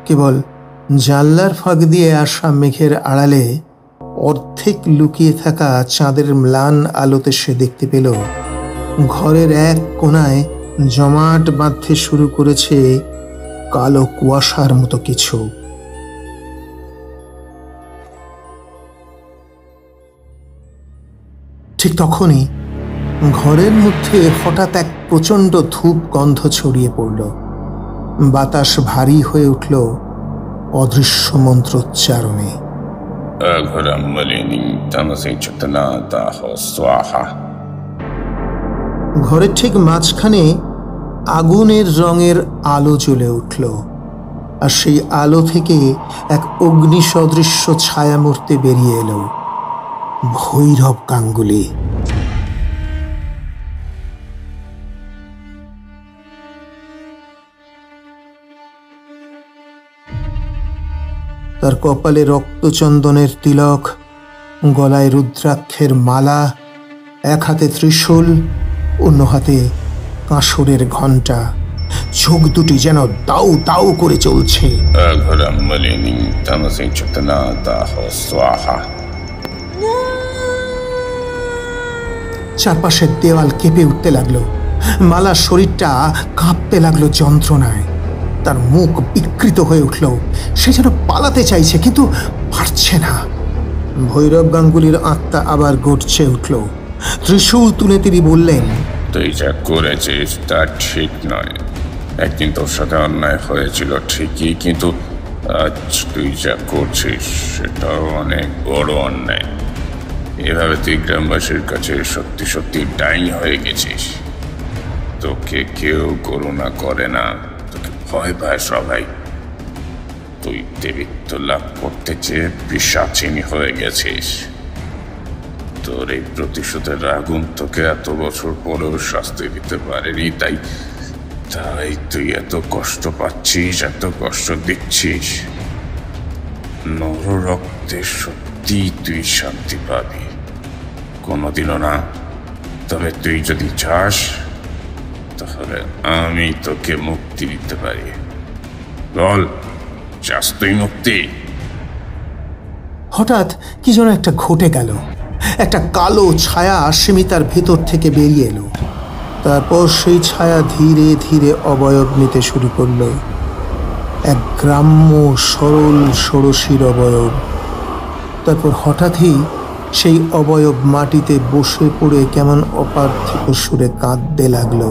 কেবল জানলার ফাঁক দিয়ে আসা মেঘের আড়ালে অর্ধেক লুকিয়ে থাকা চাঁদের ম্লান আলোতে সে দেখতে পেল ঘরের এক কোণায় জমাট বাঁধতে শুরু করেছে কালো কুয়াশার মতো কিছু। ঠিক তখনই ঘরের মধ্যে হঠাৎ এক প্রচণ্ড ধূপ গন্ধ ছড়িয়ে পড়ল। বাতাস ভারী হয়ে উঠল অদৃশ্য মন্ত্রোচ্চারণে। ঘরের ঠিক মাঝখানে আগুনের রঙের আলো জ্বলে উঠল, আর সেই আলো থেকে এক অগ্নি সদৃশ্য ছায়ামূর্তি বেরিয়ে এলো, ভৈরব গাঙ্গুলি। তার কপালে রক্তচন্দনের তিলক, গলায় রুদ্রাক্ষের মালা, এক হাতে ত্রিশূল, অন্য হাতে কাঁসরের ঘণ্টা, চোখ দুটি যেন দাউ দাউ করে চলছে। চারপাশের দেওয়াল কেঁপে উঠতে লাগলো, মালার শরীরটা কাঁপতে লাগলো যন্ত্রণায়, তার মুখ বিকৃত হয়ে উঠল, সে যেন পালাতে চাইছে কিন্তু পারছে না। ভৈরব গাঙ্গুলির আত্মা আবার গড়ছে উঠল। ত্রিশূল তুলে তিনি বললেন, তুই যা করেছিস তা ঠিক নয়। একদিন তোর সাথে অন্যায় হয়েছিল ঠিকই, কিন্তু আজ তুই যা করছিস সেটাও অনেক বড় অন্যায়। এভাবে তুই গ্রামবাসীর কাছে সত্যি সত্যি ডাইনি হয়ে গেছিস। তোকে কেউ করুণা করে না, তোকে ভয় পায় সবাই। তুই দেবীত্ব লাভ করতে চেয়ে পিশাচিনী হয়ে গেছিস। তোর এই প্রতিশোধের আগুন তোকে এত বছর পরেও শাস্তি দিতে পারেনি, তাই তুই এত কষ্ট পাচ্ছিস, এত কষ্ট দিচ্ছিস। নর রক্তে সত্যি তুই শান্তি পাবি, কোনোদিনও না। তবে তুই যদি চাস তাহলে আমি তোকে মুক্তি দিতে পারি। বল, চাস তুই মুক্তি? হঠাৎ কি যেন একটা ঘটে গেল। একটা কালো ছায়া সীমিতার ভেতর থেকে বেরিয়ে এলো। তারপর সেই ছায়া ধীরে ধীরে অবয়ব নিতে শুরু করল, এক গ্রাম্য সরল ষোড়শীর অবয়ব। তারপর হঠাৎই সেই অবয়ব মাটিতে বসে পড়ে কেমন অপার্থিব সুরে কাঁদতে লাগলো।